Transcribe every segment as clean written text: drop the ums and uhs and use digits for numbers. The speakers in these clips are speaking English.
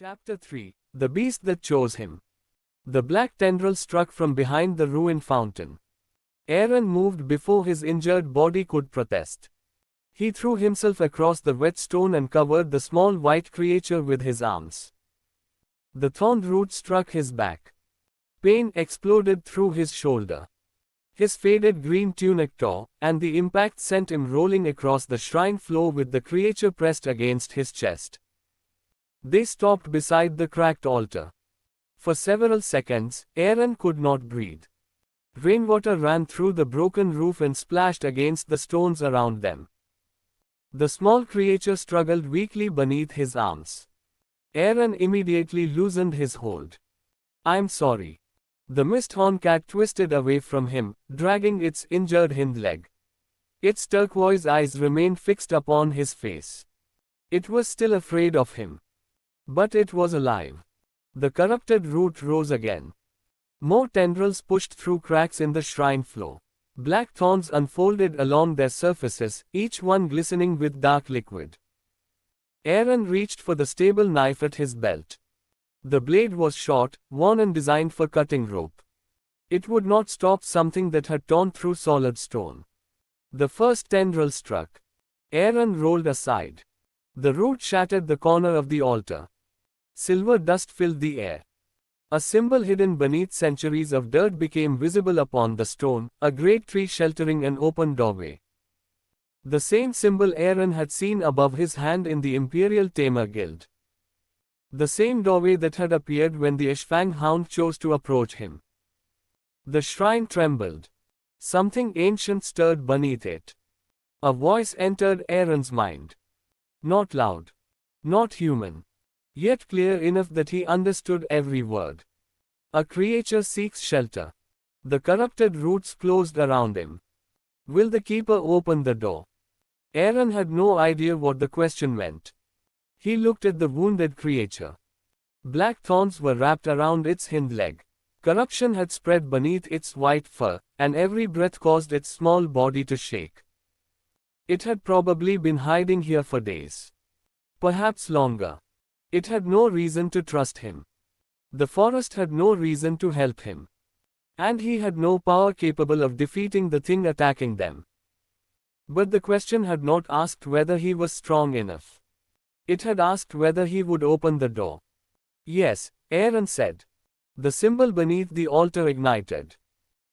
Chapter 3 The Beast That Chose Him. The black tendril struck from behind the ruined fountain. Arin moved before his injured body could protest. He threw himself across the wet stone and covered the small white creature with his arms. The thorned root struck his back. Pain exploded through his shoulder. His faded green tunic tore, and the impact sent him rolling across the shrine floor with the creature pressed against his chest. They stopped beside the cracked altar. For several seconds, Arin could not breathe. Rainwater ran through the broken roof and splashed against the stones around them. The small creature struggled weakly beneath his arms. Arin immediately loosened his hold. "I'm sorry." The Misthorn cat twisted away from him, dragging its injured hind leg. Its turquoise eyes remained fixed upon his face. It was still afraid of him. But it was alive. The corrupted root rose again. More tendrils pushed through cracks in the shrine floor. Black thorns unfolded along their surfaces, each one glistening with dark liquid. Arin reached for the stable knife at his belt. The blade was short, worn and designed for cutting rope. It would not stop something that had torn through solid stone. The first tendril struck. Arin rolled aside. The root shattered the corner of the altar. Silver dust filled the air. A symbol hidden beneath centuries of dirt became visible upon the stone, a great tree sheltering an open doorway. The same symbol Arin had seen above his hand in the Imperial Tamer Guild. The same doorway that had appeared when the Ishfang hound chose to approach him. The shrine trembled. Something ancient stirred beneath it. A voice entered Arin's mind. Not loud. Not human. Yet clear enough that he understood every word. A creature seeks shelter. The corrupted roots closed around him. Will the keeper open the door? Arin had no idea what the question meant. He looked at the wounded creature. Black thorns were wrapped around its hind leg. Corruption had spread beneath its white fur, and every breath caused its small body to shake. It had probably been hiding here for days. Perhaps longer. It had no reason to trust him. The forest had no reason to help him. And he had no power capable of defeating the thing attacking them. But the question had not asked whether he was strong enough. It had asked whether he would open the door. Yes, Arin said. The symbol beneath the altar ignited.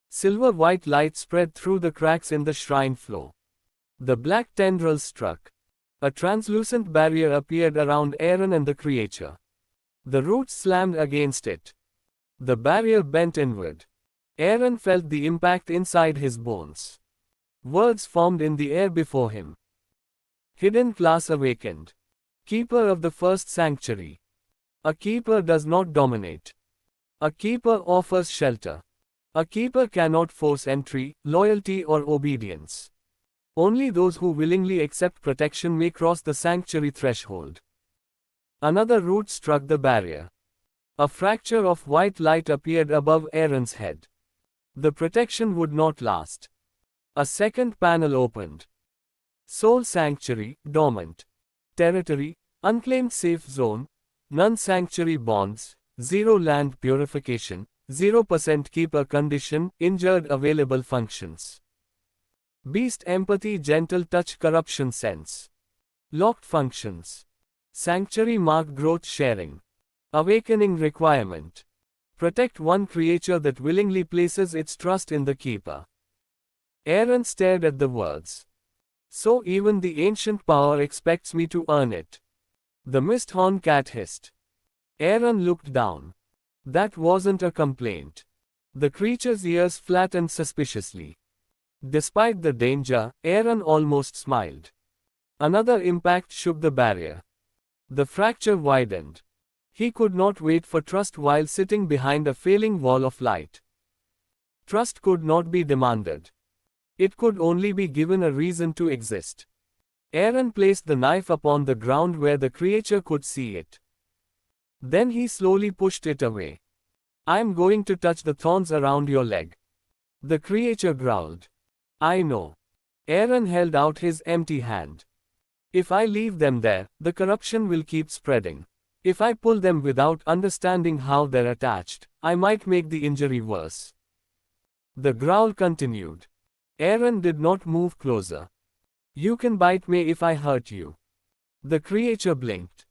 Silver-white light spread through the cracks in the shrine floor. The black tendrils struck. A translucent barrier appeared around Arin and the creature. The roots slammed against it. The barrier bent inward. Arin felt the impact inside his bones. Words formed in the air before him. Hidden class awakened. Keeper of the first sanctuary. A keeper does not dominate. A keeper offers shelter. A keeper cannot force entry, loyalty or obedience. Only those who willingly accept protection may cross the sanctuary threshold. Another root struck the barrier. A fracture of white light appeared above Arin's head. The protection would not last. A second panel opened. Soul Sanctuary, Dormant. Territory, Unclaimed Safe Zone, None Sanctuary Bonds, 0 Land Purification, 0% Keeper Condition, Injured Available Functions. Beast Empathy Gentle Touch Corruption Sense. Locked Functions. Sanctuary Mark Growth Sharing. Awakening Requirement. Protect one creature that willingly places its trust in the keeper. Arin stared at the words. So even the ancient power expects me to earn it. The Misthorn cat hissed. Arin looked down. That wasn't a complaint. The creature's ears flattened suspiciously. Despite the danger, Arin almost smiled. Another impact shook the barrier. The fracture widened. He could not wait for trust while sitting behind a failing wall of light. Trust could not be demanded. It could only be given a reason to exist. Arin placed the knife upon the ground where the creature could see it. Then he slowly pushed it away. "I'm going to touch the thorns around your leg." The creature growled. "I know." Arin held out his empty hand. "If I leave them there, the corruption will keep spreading. If I pull them without understanding how they're attached, I might make the injury worse. The growl continued. Arin did not move closer. You can bite me if I hurt you. The creature blinked.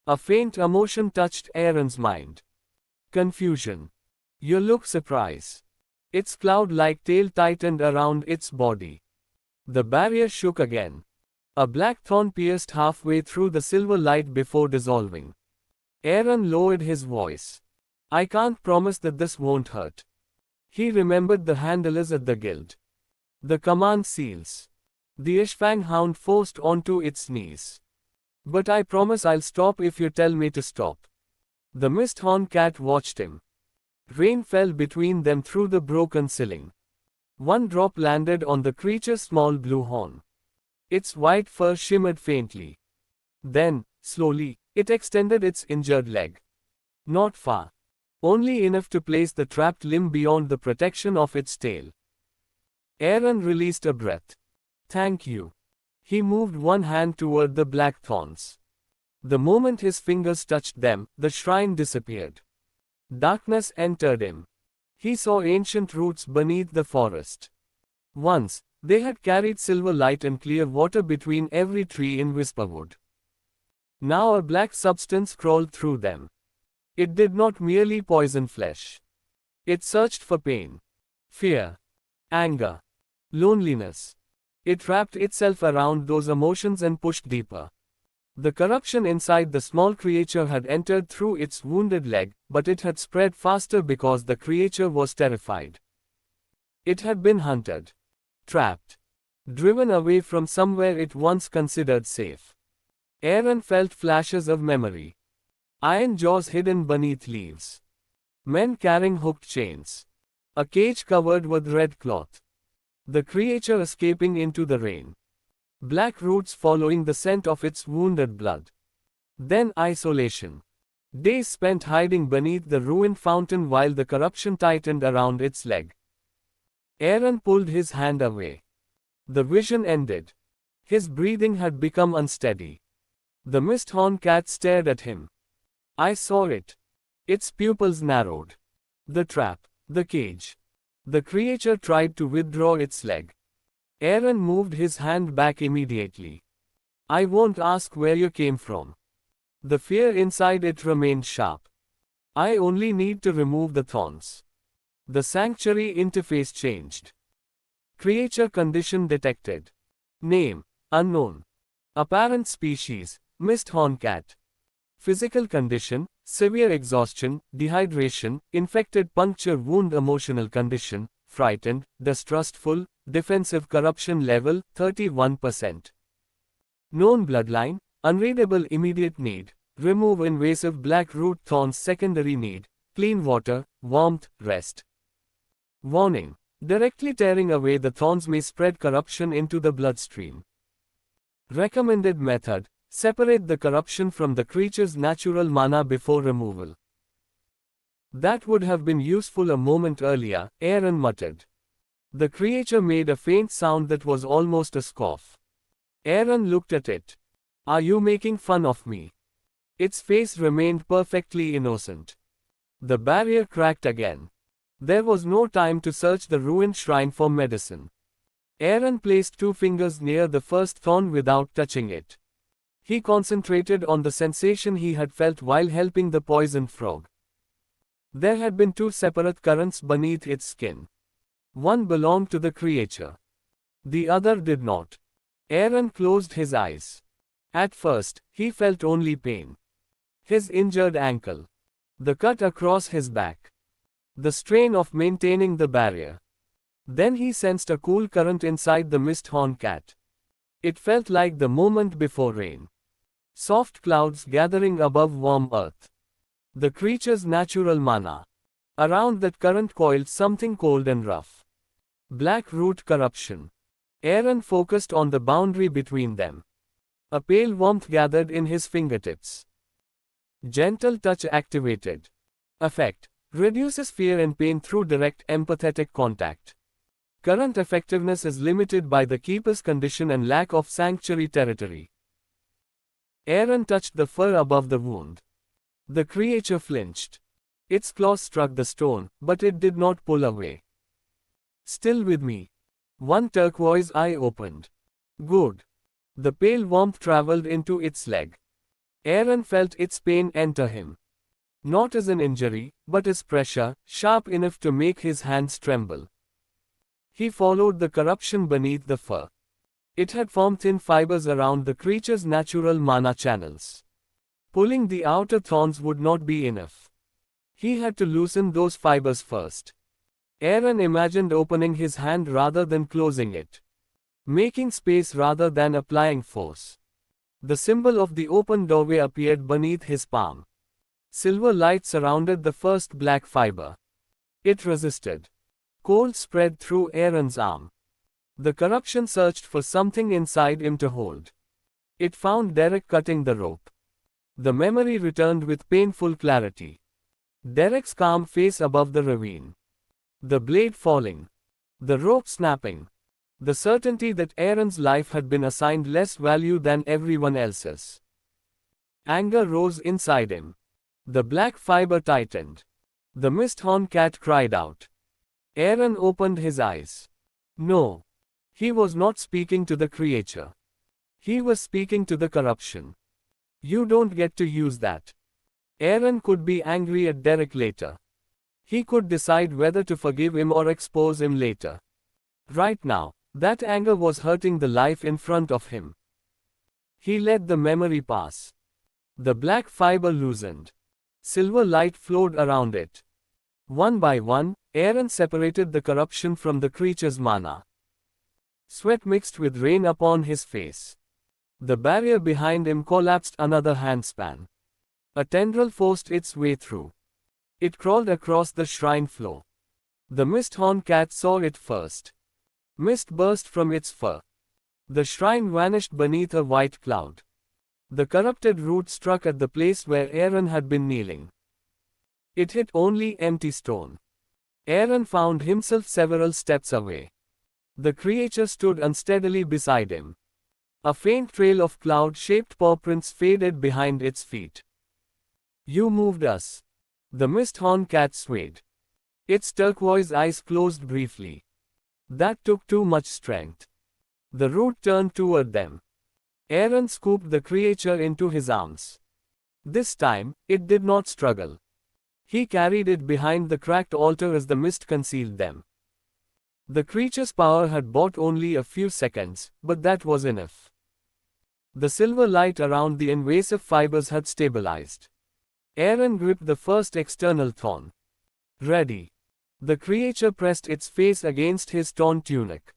A faint emotion touched Arin's mind. Confusion. You look surprised. Its cloud-like tail tightened around its body. The barrier shook again. A black thorn pierced halfway through the silver light before dissolving. Arin lowered his voice. I can't promise that this won't hurt. He remembered the handlers at the guild. The command seals. The Ishfang hound forced onto its knees. But I promise I'll stop if you tell me to stop. The Misthorn cat watched him. Rain fell between them through the broken ceiling. One drop landed on the creature's small blue horn. Its white fur shimmered faintly. Then, slowly, it extended its injured leg. Not far. Only enough to place the trapped limb beyond the protection of its tail. Arin released a breath. Thank you. He moved one hand toward the black thorns. The moment his fingers touched them, the shrine disappeared. Darkness entered him. He saw ancient roots beneath the forest. Once, they had carried silver light and clear water between every tree in Whisperwood. Now a black substance crawled through them. It did not merely poison flesh. It searched for pain, fear, anger, loneliness. It wrapped itself around those emotions and pushed deeper. The corruption inside the small creature had entered through its wounded leg, but it had spread faster because the creature was terrified. It had been hunted, trapped, driven away from somewhere it once considered safe. Arin felt flashes of memory. Iron jaws hidden beneath leaves. Men carrying hooked chains. A cage covered with red cloth. The creature escaping into the rain. Black roots following the scent of its wounded blood. Then isolation. Days spent hiding beneath the ruined fountain while the corruption tightened around its leg. Arin pulled his hand away. The vision ended. His breathing had become unsteady. The Misthorn cat stared at him. I saw it. Its pupils narrowed. The trap, the cage. The creature tried to withdraw its leg. Arin moved his hand back immediately. I won't ask where you came from. The fear inside it remained sharp. I only need to remove the thorns. The sanctuary interface changed. Creature condition detected. Name, unknown. Apparent species, Misthorn cat. Physical condition, severe exhaustion, dehydration, infected puncture wound. Emotional condition, frightened, distrustful, defensive. Corruption level, 31%. Known bloodline, unreadable. Immediate need, remove invasive black root thorns. Secondary need, clean water, warmth, rest. Warning, directly tearing away the thorns may spread corruption into the bloodstream. Recommended method, separate the corruption from the creature's natural mana before removal. That would have been useful a moment earlier, Arin muttered. The creature made a faint sound that was almost a scoff. Arin looked at it. Are you making fun of me? Its face remained perfectly innocent. The barrier cracked again. There was no time to search the ruined shrine for medicine. Arin placed 2 fingers near the first thorn without touching it. He concentrated on the sensation he had felt while helping the poisoned frog. There had been 2 separate currents beneath its skin. One belonged to the creature. The other did not. Arin closed his eyes. At first, he felt only pain. His injured ankle. The cut across his back. The strain of maintaining the barrier. Then he sensed a cool current inside the Misthorn cat. It felt like the moment before rain. Soft clouds gathering above warm earth. The creature's natural mana. Around that current coiled something cold and rough. Black root corruption. Arin focused on the boundary between them. A pale warmth gathered in his fingertips. Gentle touch activated. Effect. Reduces fear and pain through direct empathetic contact. Current effectiveness is limited by the keeper's condition and lack of sanctuary territory. Arin touched the fur above the wound. The creature flinched. Its claws struck the stone, but it did not pull away. Still with me. One turquoise eye opened. Good. The pale warmth traveled into its leg. Arin felt its pain enter him. Not as an injury, but as pressure, sharp enough to make his hands tremble. He followed the corruption beneath the fur. It had formed thin fibers around the creature's natural mana channels. Pulling the outer thorns would not be enough. He had to loosen those fibers first. Arin imagined opening his hand rather than closing it. Making space rather than applying force. The symbol of the open doorway appeared beneath his palm. Silver light surrounded the first black fiber. It resisted. Cold spread through Arin's arm. The corruption searched for something inside him to hold. It found Derek cutting the rope. The memory returned with painful clarity. Derek's calm face above the ravine. The blade falling. The rope snapping. The certainty that Arin's life had been assigned less value than everyone else's. Anger rose inside him. The black fiber tightened. The Misthorn cat cried out. Arin opened his eyes. No. He was not speaking to the creature. He was speaking to the corruption. You don't get to use that. Arin could be angry at Derek later. He could decide whether to forgive him or expose him later. Right now, that anger was hurting the life in front of him. He let the memory pass. The black fiber loosened. Silver light flowed around it. One by one, Arin separated the corruption from the creature's mana. Sweat mixed with rain upon his face. The barrier behind him collapsed another handspan. A tendril forced its way through. It crawled across the shrine floor. The Misthorn cat saw it first. Mist burst from its fur. The shrine vanished beneath a white cloud. The corrupted root struck at the place where Arin had been kneeling. It hit only empty stone. Arin found himself several steps away. The creature stood unsteadily beside him. A faint trail of cloud-shaped paw prints faded behind its feet. You moved us. The Misthorn cat swayed. Its turquoise eyes closed briefly. That took too much strength. The root turned toward them. Arin scooped the creature into his arms. This time, it did not struggle. He carried it behind the cracked altar as the mist concealed them. The creature's power had bought only a few seconds, but that was enough. The silver light around the invasive fibers had stabilized. Arin gripped the first external thorn. Ready. The creature pressed its face against his torn tunic.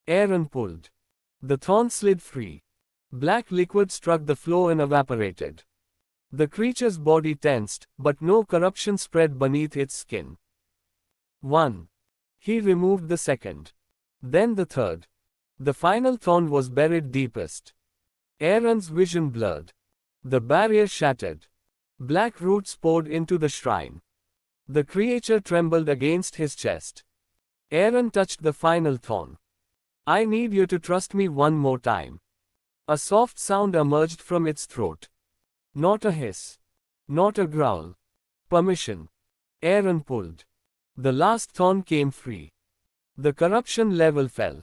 Arin pulled. The thorn slid free. Black liquid struck the floor and evaporated. The creature's body tensed, but no corruption spread beneath its skin. 1. He removed the second. Then the third. The final thorn was buried deepest. Arin's vision blurred. The barrier shattered. Black roots poured into the shrine. The creature trembled against his chest. Arin touched the final thorn. I need you to trust me one more time. A soft sound emerged from its throat. Not a hiss. Not a growl. Permission. Arin pulled. The last thorn came free. The corruption level fell.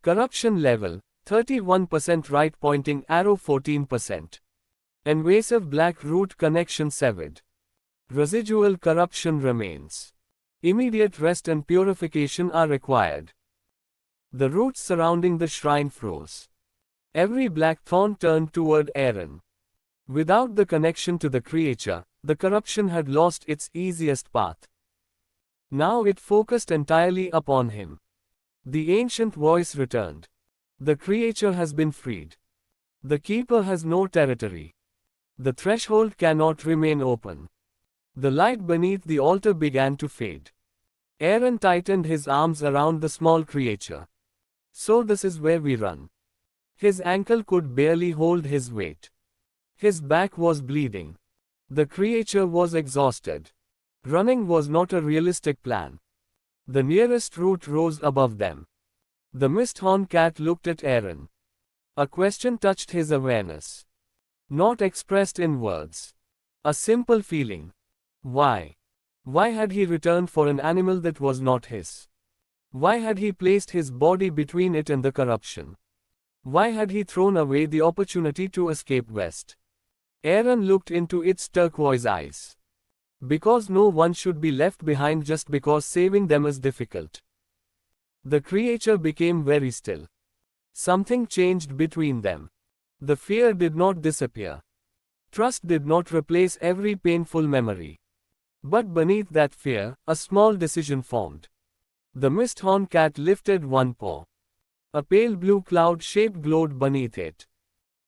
Corruption level, 31% right pointing arrow 14%. Invasive black root connection severed. Residual corruption remains. Immediate rest and purification are required. The roots surrounding the shrine froze. Every black thorn turned toward Arin. Without the connection to the creature, the corruption had lost its easiest path. Now it focused entirely upon him. The ancient voice returned. The creature has been freed. The keeper has no territory. The threshold cannot remain open. The light beneath the altar began to fade. Arin tightened his arms around the small creature. So this is where we run. His ankle could barely hold his weight. His back was bleeding. The creature was exhausted. Running was not a realistic plan. The nearest root rose above them. The Misthorn cat looked at Arin. A question touched his awareness. Not expressed in words. A simple feeling. Why? Why had he returned for an animal that was not his? Why had he placed his body between it and the corruption? Why had he thrown away the opportunity to escape west? Arin looked into its turquoise eyes. Because no one should be left behind just because saving them is difficult. The creature became very still. Something changed between them. The fear did not disappear. Trust did not replace every painful memory. But beneath that fear, a small decision formed. The mist-horn cat lifted one paw. A pale blue cloud shape glowed beneath it.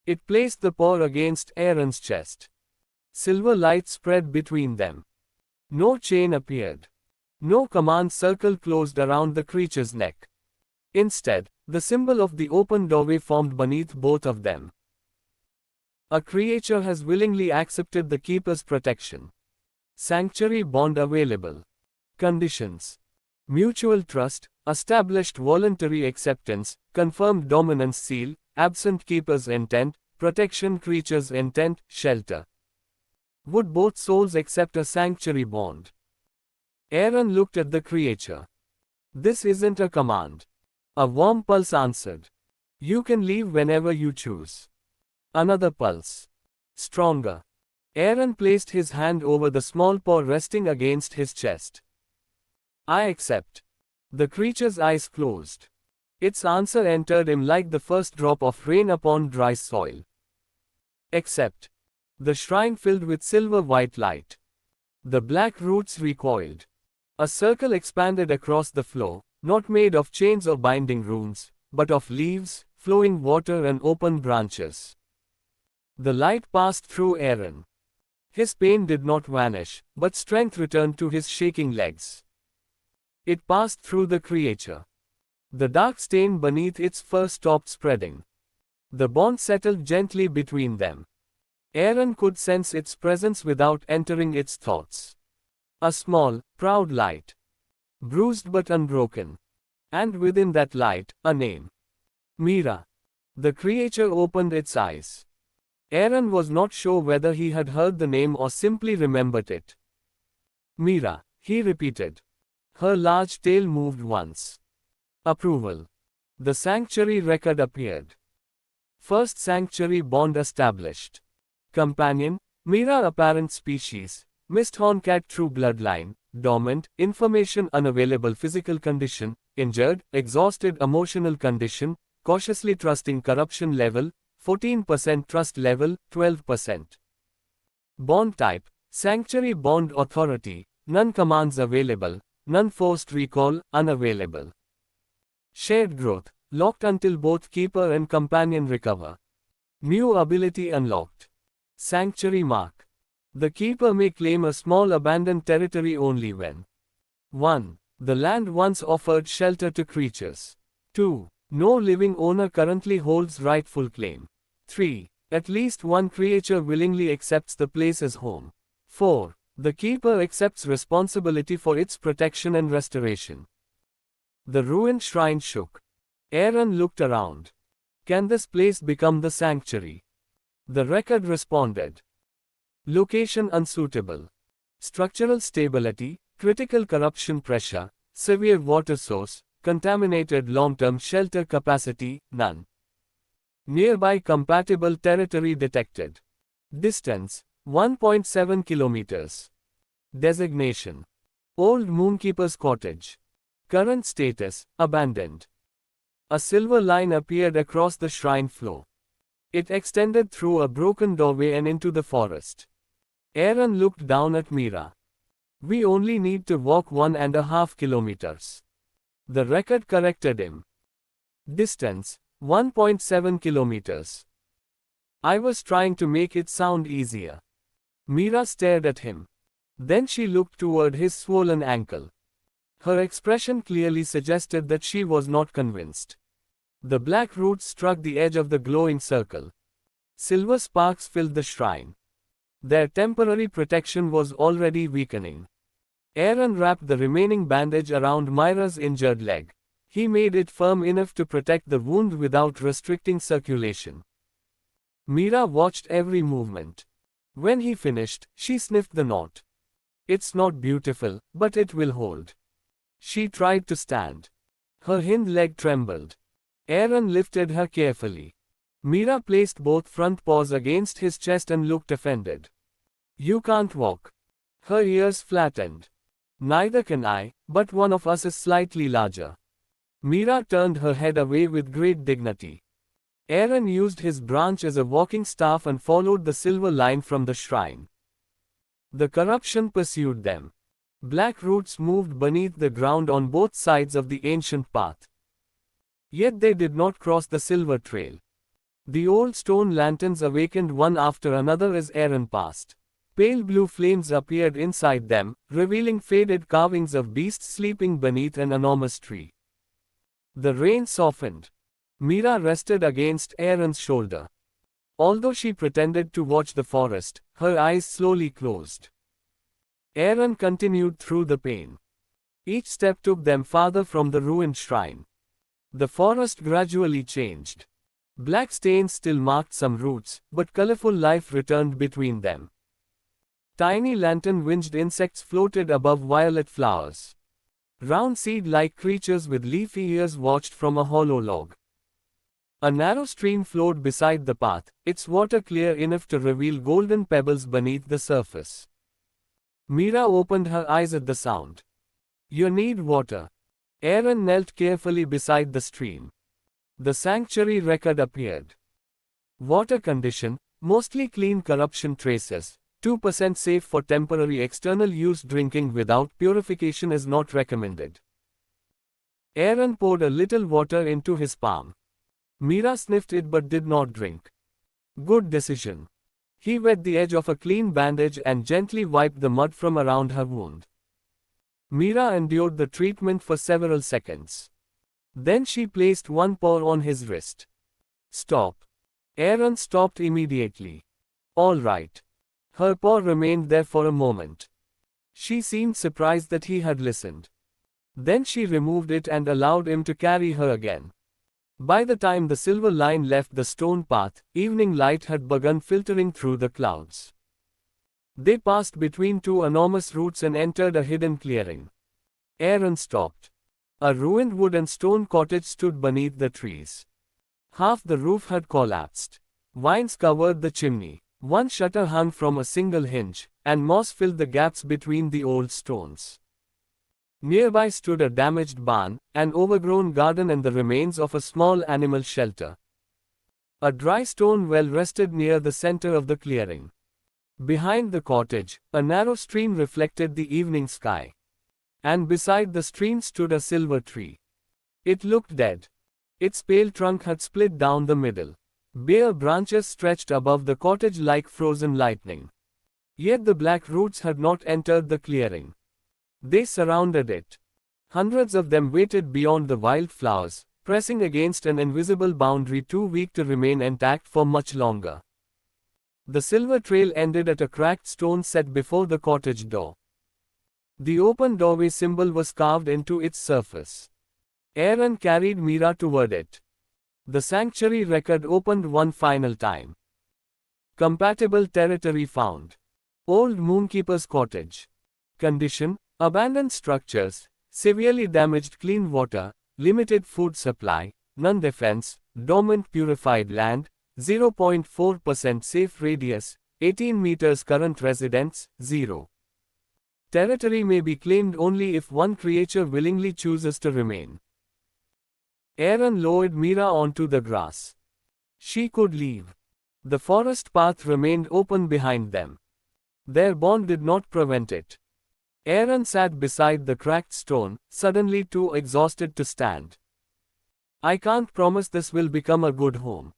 It placed the paw against Arin's chest. Silver light spread between them. No chain appeared. No command circle closed around the creature's neck. Instead, the symbol of the open doorway formed beneath both of them. A creature has willingly accepted the Keeper's protection. Sanctuary bond available. Conditions. Mutual trust, established voluntary acceptance, confirmed dominance seal, absent Keeper's intent, protection creature's intent, shelter. Would both souls accept a sanctuary bond? Arin looked at the creature. This isn't a command. A warm pulse answered. You can leave whenever you choose. Another pulse. Stronger. Arin placed his hand over the small paw resting against his chest. I accept. The creature's eyes closed. Its answer entered him like the first drop of rain upon dry soil. Accept. The shrine filled with silver-white light. The black roots recoiled. A circle expanded across the floor, not made of chains or binding runes, but of leaves, flowing water and open branches. The light passed through Arin. His pain did not vanish, but strength returned to his shaking legs. It passed through the creature. The dark stain beneath its fur stopped spreading. The bond settled gently between them. Arin could sense its presence without entering its thoughts. A small, proud light. Bruised but unbroken. And within that light, a name. Mira. The creature opened its eyes. Arin was not sure whether he had heard the name or simply remembered it. Mira, he repeated. Her large tail moved once. Approval. The sanctuary record appeared. First sanctuary bond established. Companion, Mira apparent species, Misthorn cat true bloodline, dormant, information unavailable physical condition, injured, exhausted emotional condition, cautiously trusting corruption level, 14% trust level, 12%. Bond type, Sanctuary Bond Authority, none commands available, none forced recall, unavailable. Shared growth, locked until both keeper and companion recover. New ability unlocked. Sanctuary mark. The keeper may claim a small abandoned territory only when 1. The land once offered shelter to creatures. 2. No living owner currently holds rightful claim. 3. At least one creature willingly accepts the place as home. 4. The keeper accepts responsibility for its protection and restoration. The ruined shrine shook. Arin looked around. Can this place become the sanctuary? The record responded. Location unsuitable. Structural stability, critical corruption pressure, severe water source, contaminated long-term shelter capacity, none. Nearby compatible territory detected. Distance, 1.7 kilometers. Designation. Old Moonkeeper's Cottage. Current status, abandoned. A silver line appeared across the shrine floor. It extended through a broken doorway and into the forest. Arin looked down at Mira. We only need to walk 1.5 kilometers. The record corrected him. Distance, 1.7 kilometers. I was trying to make it sound easier. Mira stared at him. Then she looked toward his swollen ankle. Her expression clearly suggested that she was not convinced. The black roots struck the edge of the glowing circle. Silver sparks filled the shrine. Their temporary protection was already weakening. Arin wrapped the remaining bandage around Mira's injured leg. He made it firm enough to protect the wound without restricting circulation. Mira watched every movement. When he finished, she sniffed the knot. It's not beautiful, but it will hold. She tried to stand. Her hind leg trembled. Arin lifted her carefully. Mira placed both front paws against his chest and looked offended. You can't walk. Her ears flattened. Neither can I, but one of us is slightly larger. Mira turned her head away with great dignity. Arin used his branch as a walking staff and followed the silver line from the shrine. The corruption pursued them. Black roots moved beneath the ground on both sides of the ancient path. Yet they did not cross the silver trail. The old stone lanterns awakened one after another as Arin passed. Pale blue flames appeared inside them, revealing faded carvings of beasts sleeping beneath an enormous tree. The rain softened. Mira rested against Arin's shoulder. Although she pretended to watch the forest, her eyes slowly closed. Arin continued through the pain. Each step took them farther from the ruined shrine. The forest gradually changed. Black stains still marked some roots, but colorful life returned between them. Tiny lantern-winged insects floated above violet flowers. Round seed-like creatures with leafy ears watched from a hollow log. A narrow stream flowed beside the path, its water clear enough to reveal golden pebbles beneath the surface. Mira opened her eyes at the sound. You need water. Arin knelt carefully beside the stream. The sanctuary record appeared. Water condition, mostly clean, corruption traces, 2% safe for temporary external use. Drinking without purification is not recommended. Arin poured a little water into his palm. Mira sniffed it but did not drink. Good decision. He wet the edge of a clean bandage and gently wiped the mud from around her wound. Mira endured the treatment for several seconds. Then she placed one paw on his wrist. Stop. Arin stopped immediately. All right. Her paw remained there for a moment. She seemed surprised that he had listened. Then she removed it and allowed him to carry her again. By the time the silver line left the stone path, evening light had begun filtering through the clouds. They passed between two enormous roots and entered a hidden clearing. Arin stopped. A ruined wood and stone cottage stood beneath the trees. Half the roof had collapsed. Vines covered the chimney. One shutter hung from a single hinge, and moss filled the gaps between the old stones. Nearby stood a damaged barn, an overgrown garden and the remains of a small animal shelter. A dry stone well rested near the center of the clearing. Behind the cottage, a narrow stream reflected the evening sky. And beside the stream stood a silver tree. It looked dead. Its pale trunk had split down the middle. Bare branches stretched above the cottage like frozen lightning. Yet the black roots had not entered the clearing. They surrounded it. Hundreds of them waited beyond the wildflowers, pressing against an invisible boundary too weak to remain intact for much longer. The silver trail ended at a cracked stone set before the cottage door. The open doorway symbol was carved into its surface. Arin carried Mira toward it. The sanctuary record opened one final time. Compatible territory found. Old Moonkeeper's cottage. Condition: abandoned structures, severely damaged clean water, limited food supply, none defense, dormant purified land, 0.4% safe radius, 18 meters current residents, 0. Territory may be claimed only if one creature willingly chooses to remain. Arin lowered Mira onto the grass. She could leave. The forest path remained open behind them. Their bond did not prevent it. Arin sat beside the cracked stone, suddenly too exhausted to stand. I can't promise this will become a good home.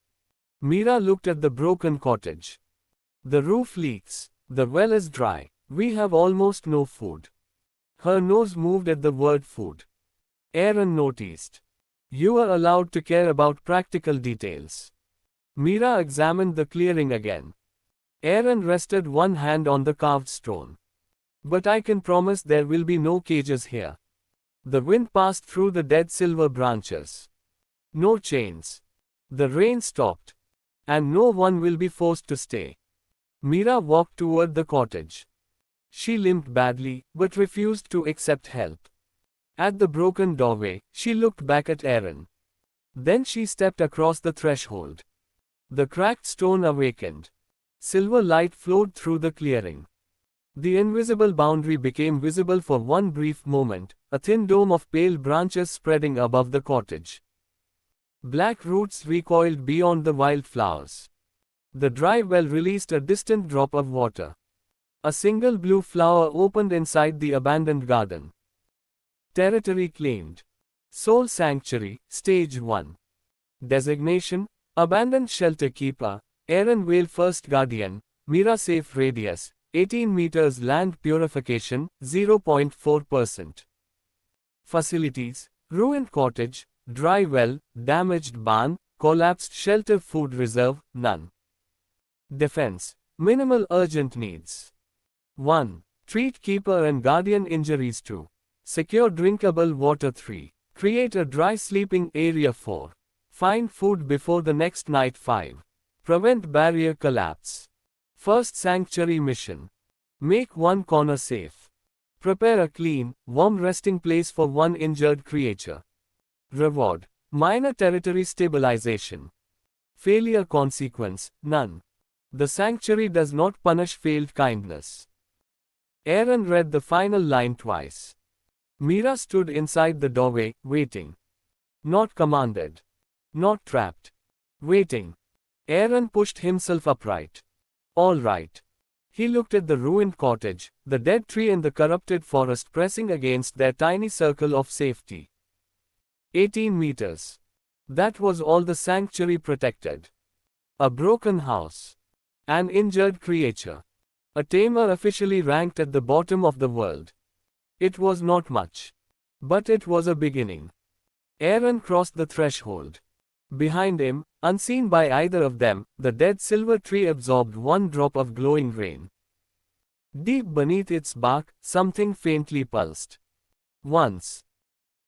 Mira looked at the broken cottage. The roof leaks. The well is dry. We have almost no food. Her nose moved at the word food. Arin noticed. You are allowed to care about practical details. Mira examined the clearing again. Arin rested one hand on the carved stone. But I can promise there will be no cages here. The wind passed through the dead silver branches. No chains. The rain stopped. And no one will be forced to stay. Mira walked toward the cottage. She limped badly, but refused to accept help. At the broken doorway, she looked back at Arin. Then she stepped across the threshold. The cracked stone awakened. Silver light flowed through the clearing. The invisible boundary became visible for one brief moment, a thin dome of pale branches spreading above the cottage. Black roots recoiled beyond the wildflowers. The dry well released a distant drop of water. A single blue flower opened inside the abandoned garden. Territory claimed. Soul Sanctuary, Stage 1. Designation: Abandoned Shelter Keeper, Arin Vale First Guardian, Mira Safe Radius, 18 meters. Land Purification, 0.4%. Facilities: Ruined cottage, dry well, damaged barn, collapsed shelter. Food reserve, none. Defense: Minimal urgent needs. 1. Treat keeper and guardian injuries. 2. Secure drinkable water. 3. Create a dry sleeping area. 4. Find food before the next night. 5. Prevent barrier collapse. First Sanctuary Mission. Make one corner safe. Prepare a clean, warm resting place for one injured creature. Reward: Minor territory stabilization. Failure consequence: none. The sanctuary does not punish failed kindness. Arin read the final line twice. Mira stood inside the doorway, waiting. Not commanded. Not trapped. Waiting. Arin pushed himself upright. All right. He looked at the ruined cottage, the dead tree and the corrupted forest pressing against their tiny circle of safety. 18 meters. That was all the sanctuary protected. A broken house. An injured creature. A tamer officially ranked at the bottom of the world. It was not much. But it was a beginning. Arin crossed the threshold. Behind him, unseen by either of them, the dead silver tree absorbed one drop of glowing rain. Deep beneath its bark, something faintly pulsed. Once.